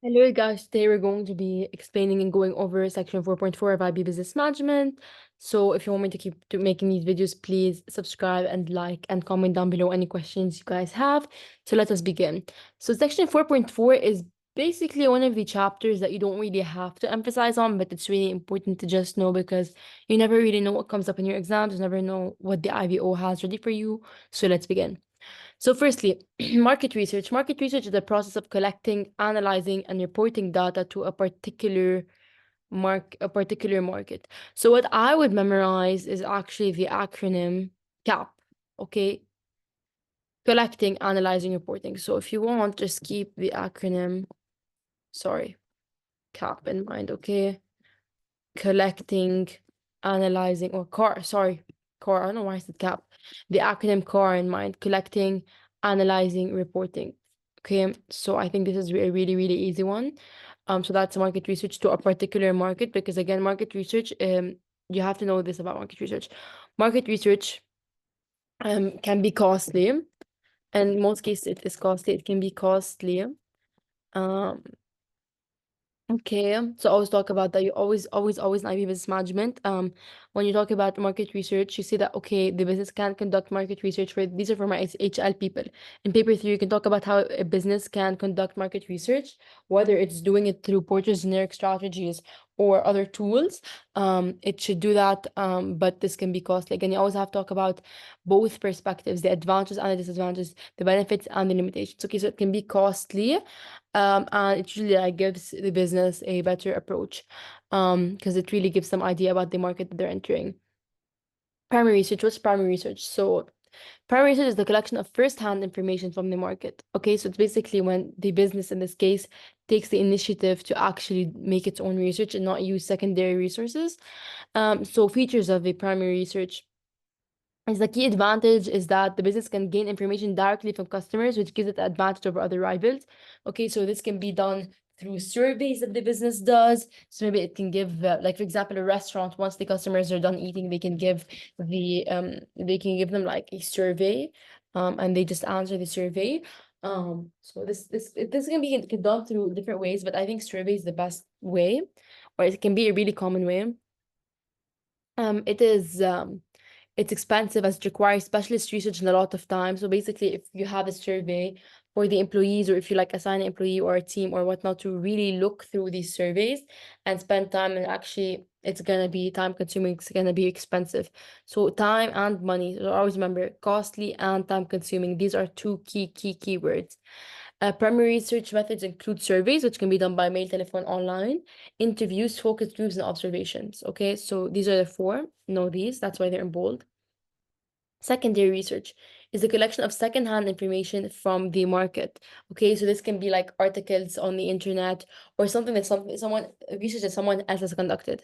Hello guys, today we're going to be explaining and going over section 4.4 of IB Business Management. So if you want me to keep making these videos, please subscribe and like and comment down below any questions you guys have. So let us begin. So section 4.4 is basically one of the chapters that you don't really have to emphasize on, but it's really important to just know because you never really know what comes up in your exams, you never know what the IBO has ready for you. So let's begin. So firstly, market research. Market research is the process of collecting, analyzing, and reporting data to a particular market. So what I would memorize is actually the acronym CAP. Okay, collecting, analyzing, reporting. So if you want, just keep the acronym, sorry, CAP in mind. Okay, collecting, analyzing, or CAR, sorry, CAR, I don't know why I said CAP. The acronym CAR in mind, collecting, analyzing, reporting. Okay, so I think this is a really, really easy one. So that's market research to a particular market, because again, market research, you have to know this about market research. Market research can be costly, and in most cases it is costly, it can be costly. Um, Okay, so always talk about that. You always in IB business management. When you talk about market research, you say that okay, the business can conduct market research for these are for my HL people. In paper 3, you can talk about how a business can conduct market research, whether it's doing it through Porter's generic strategies or other tools. It should do that. But this can be costly. Again, you always have to talk about both perspectives, the advantages and the disadvantages, the benefits and the limitations. Okay, so it can be costly. And it really like gives the business a better approach, because it really gives some idea about the market that they're entering. Primary research. What's primary research? So primary research is the collection of first-hand information from the market. Okay, so it's basically when the business in this case takes the initiative to actually make its own research and not use secondary resources. So features of the primary research is the key advantage is that the business can gain information directly from customers, which gives it the advantage over other rivals. Okay, so this can be done through surveys that the business does. So maybe it can give, like for example, a restaurant, once the customers are done eating, they can give them like a survey, and they just answer the survey. So this can be done through different ways, but I think survey is the best way, or it can be a really common way. It is it's expensive as it requires specialist research and a lot of time. So basically, if you have a survey for the employees, or if you like assign an employee or a team or whatnot to really look through these surveys and spend time, and actually it's gonna be time consuming, it's gonna be expensive. So time and money. So always remember costly and time consuming. These are two key keywords. Primary research methods include surveys, which can be done by mail, telephone, online, interviews, focus groups, and observations. Okay, so these are the four. Know these, that's why they're in bold. Secondary research is the collection of secondhand information from the market. Okay, so this can be like articles on the internet or something that someone research that someone else has conducted.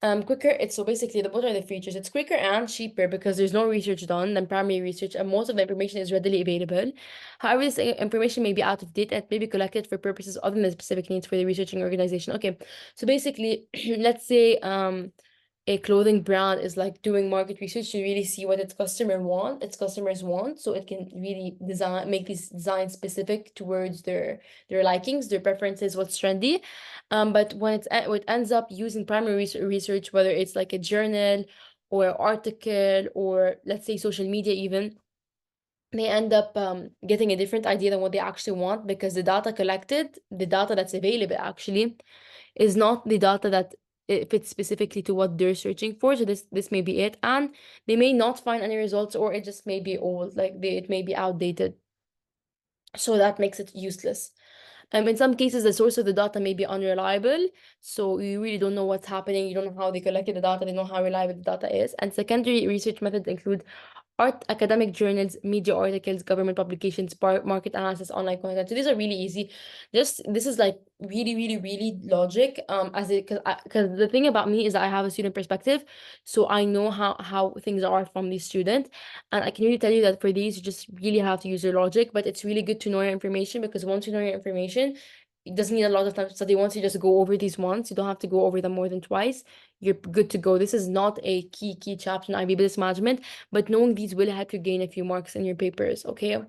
Quicker, it's so basically what are the features? It's quicker and cheaper because there's no research done than primary research, and most of the information is readily available. However, this information may be out of date and may be collected for purposes other than the specific needs for the researching organization. Okay, so basically, let's say a clothing brand is like doing market research to really see what its customers want, so it can really make these designs specific towards their likings, their preferences, what's trendy. But when it ends up using primary research, whether it's like a journal or article or let's say social media even, they end up getting a different idea than what they actually want, because the data collected, the data that's available actually is not the data that it fits specifically to what they're searching for. So this may be it, and they may not find any results, or it just may be old, like it may be outdated. So that makes it useless. In some cases, the source of the data may be unreliable, so you really don't know what's happening. You don't know how they collected the data. They don't know how reliable the data is. And secondary research methods include art, academic journals, media articles, government publications, market analysis, online content. So these are really easy. This is like really, really, really logic. As it because the thing about me is that I have a student perspective, so I know how things are from the student, and I can really tell you that for these, you just really have to use your logic. But it's really good to know your information, because once you know your information, it doesn't need a lot of time to study. Once you just go over these once, you don't have to go over them more than twice. You're good to go. This is not a key chapter in IB Business Management, but knowing these will help you gain a few marks in your papers, okay?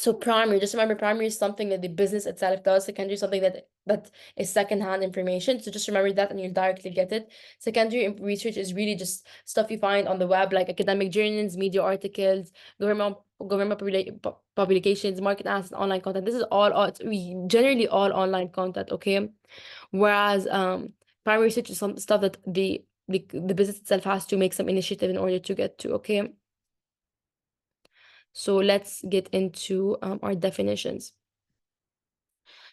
So primary, just remember, primary is something that the business itself does. Secondary is something that is secondhand information. So just remember that, and you'll directly get it. Secondary research is really just stuff you find on the web, like academic journals, media articles, publications, market analysis, online content. This is all it's generally all online content. Okay, whereas primary research is some stuff that the business itself has to make some initiative in order to get to. Okay. So let's get into our definitions.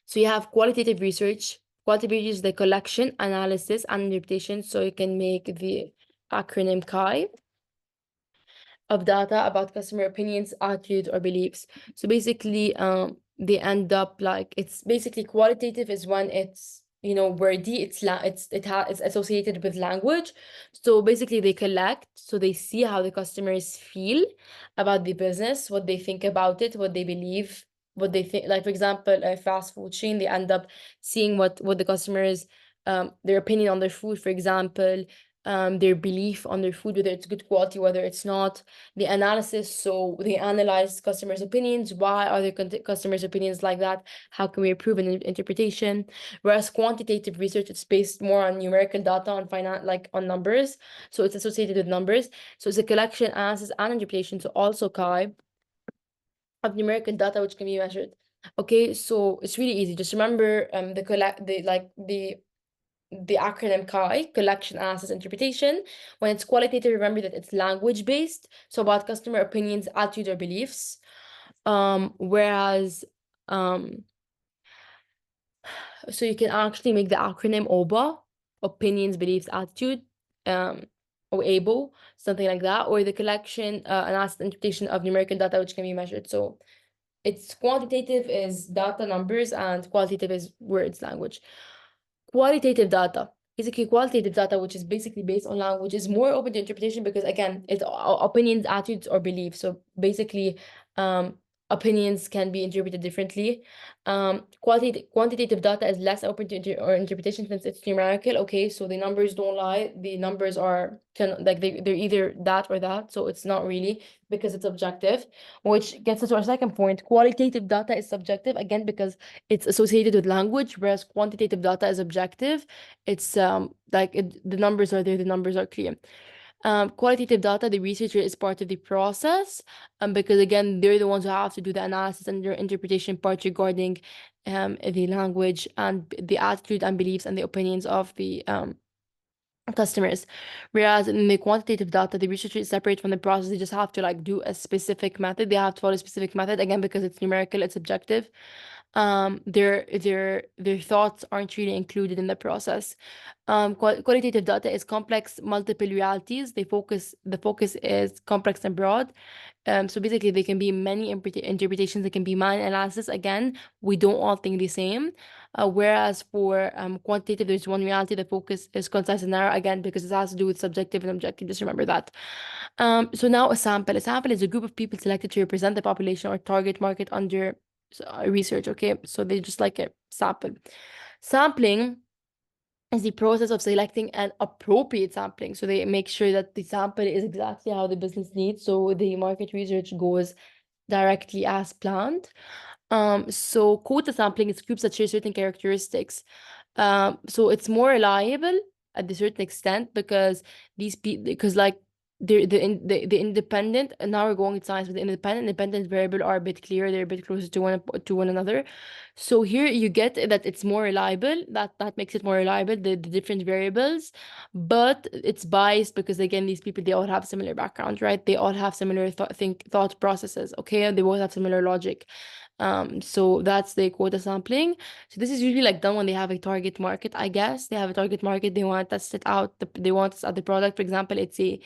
So you have qualitative research. Qualitative research is the collection, analysis, and interpretation. So you can make the acronym CHI of data about customer opinions, attitudes, or beliefs. So basically, they end up like, it's basically qualitative is when it's, you know, wordy, it's associated with language. So basically they collect, so they see how the customers feel about the business, what they think about it, what they believe, what they think. Like for example, a fast food chain, they end up seeing what the customers, their opinion on their food, for example, their belief on their food, whether it's good quality, whether it's not. The analysis, so they analyze customers' opinions. Why are their customers' opinions like that? How can we improve an interpretation? Whereas quantitative research, it's based more on numerical data, on finance, like on numbers. So it's associated with numbers. So it's a collection, analysis, and interpretation. So also Kai of numerical data which can be measured. Okay, so it's really easy. Just remember the acronym CHI, collection, analysis, interpretation. When it's qualitative, remember that it's language based, so about customer opinions, attitudes, or beliefs. Whereas, so you can actually make the acronym OBA, opinions, beliefs, attitude, or ABO, something like that, or the collection, analysis, interpretation of numerical data which can be measured. So it's quantitative is data, numbers, and qualitative is words, language. Qualitative data, basically qualitative data, which is basically based on language, is more open to interpretation because again, it's opinions, attitudes, or beliefs. So basically, opinions can be interpreted differently. Quantitative data is less open to interpretation since it's numerical. Okay, so the numbers don't lie. The numbers are they're either that or that. So it's not really, because it's objective, which gets us to our second point. Qualitative data is subjective, again, because it's associated with language, whereas quantitative data is objective. It's the numbers are there, the numbers are clear. Qualitative data, the researcher is part of the process, because again, they're the ones who have to do the analysis and their interpretation part regarding the language and the attitude and beliefs and the opinions of the customers. Whereas in the quantitative data, the researcher is separate from the process. They just have to like do a specific method. They have to follow a specific method, again, because it's numerical, it's objective. Their thoughts aren't really included in the process. Qualitative data is complex, multiple realities. The focus is complex and broad. So basically, there can be many interpretations. There can be many analysis. Again, we don't all think the same. Whereas for quantitative, there's one reality. The focus is concise and narrow, again, because it has to do with subjective and objective. Just remember that. So now a sample. A sample is a group of people selected to represent the population or target market under research. Okay, so they just like a sample. Sampling is the process of selecting an appropriate sampling. So they make sure that the sample is exactly how the business needs. So the market research goes directly as planned. So quota sampling is groups that share certain characteristics. So it's more reliable at a certain extent because like the independent, and now we're going to science, but the independent variable are a bit clearer, they're a bit closer to one another. So here you get that it's more reliable, that makes it more reliable, the different variables, but it's biased because again, these people, they all have similar background, right? They all have similar thought processes, okay? They both have similar logic. So that's the quota sampling. So this is usually like done when they have a target market, I guess. They have a target market, they want to test it out, they want to test out the product. For example, it's a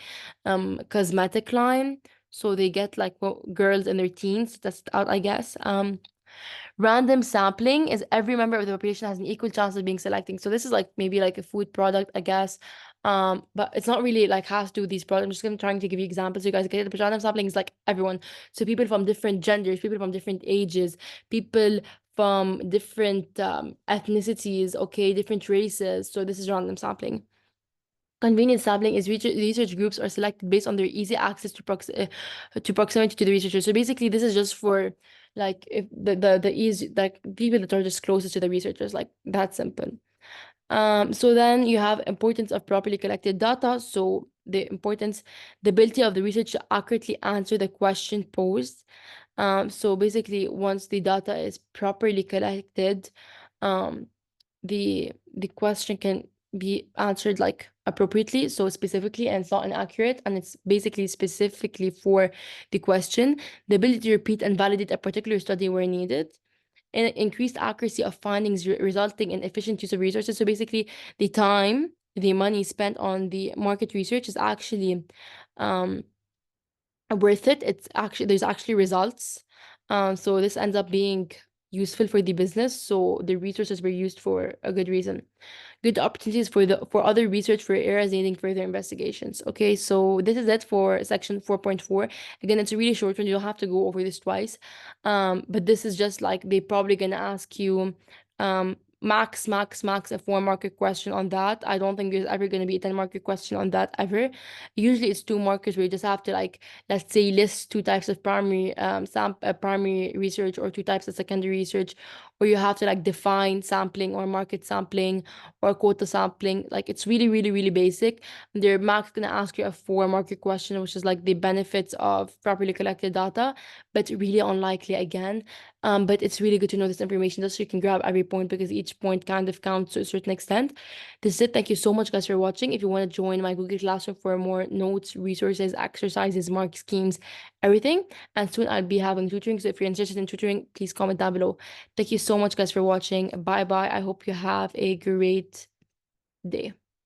cosmetic line. So they get like girls in their teens to test it out, I guess. Random sampling is every member of the population has an equal chance of being selected. So this is like maybe like a food product, I guess. But it's not really like has to do with these products. I'm just trying to give you examples so you guys get it. But random sampling is like everyone. So people from different genders, people from different ages, people from different ethnicities, okay, different races. So this is random sampling. Convenience sampling is research groups are selected based on their easy access to proximity to the researcher. So basically, this is just for like if the easy, like people that are just closest to the researchers, like that simple. So then you have importance of properly collected data. So the ability of the research to accurately answer the question posed. So basically, once the data is properly collected, um, the question can be answered like appropriately, so specifically, and it's not inaccurate, and it's basically specifically for the question. The ability to repeat and validate a particular study where needed, and increased accuracy of findings resulting in efficient use of resources. So basically, the time, the money spent on the market research is actually um, worth it. It's actually, there's actually results. So this ends up being useful for the business. So the resources were used for a good reason. Good opportunities for other research for areas needing further investigations. Okay, so this is it for section 4.4. Again, it's a really short one. You don't have to go over this twice. But this is just like they probably gonna ask you max a 4 marker question on that. I don't think there's ever gonna be a 10 marker question on that ever. Usually it's 2 markers where you just have to, like, let's say, list 2 types of primary research, or 2 types of secondary research, or you have to like define sampling or market sampling or quota sampling. Like, it's really, really, really basic. Their max gonna ask you a 4 marker question, which is like the benefits of properly collected data, but really unlikely again. But it's really good to know this information just so you can grab every point, because each point kind of counts to a certain extent. This is it. Thank you so much, guys, for watching. If you want to join my Google Classroom for more notes, resources, exercises, mark schemes, everything, and soon I'll be having tutoring. So if you're interested in tutoring, please comment down below. Thank you so much, guys, for watching. Bye bye. I hope you have a great day.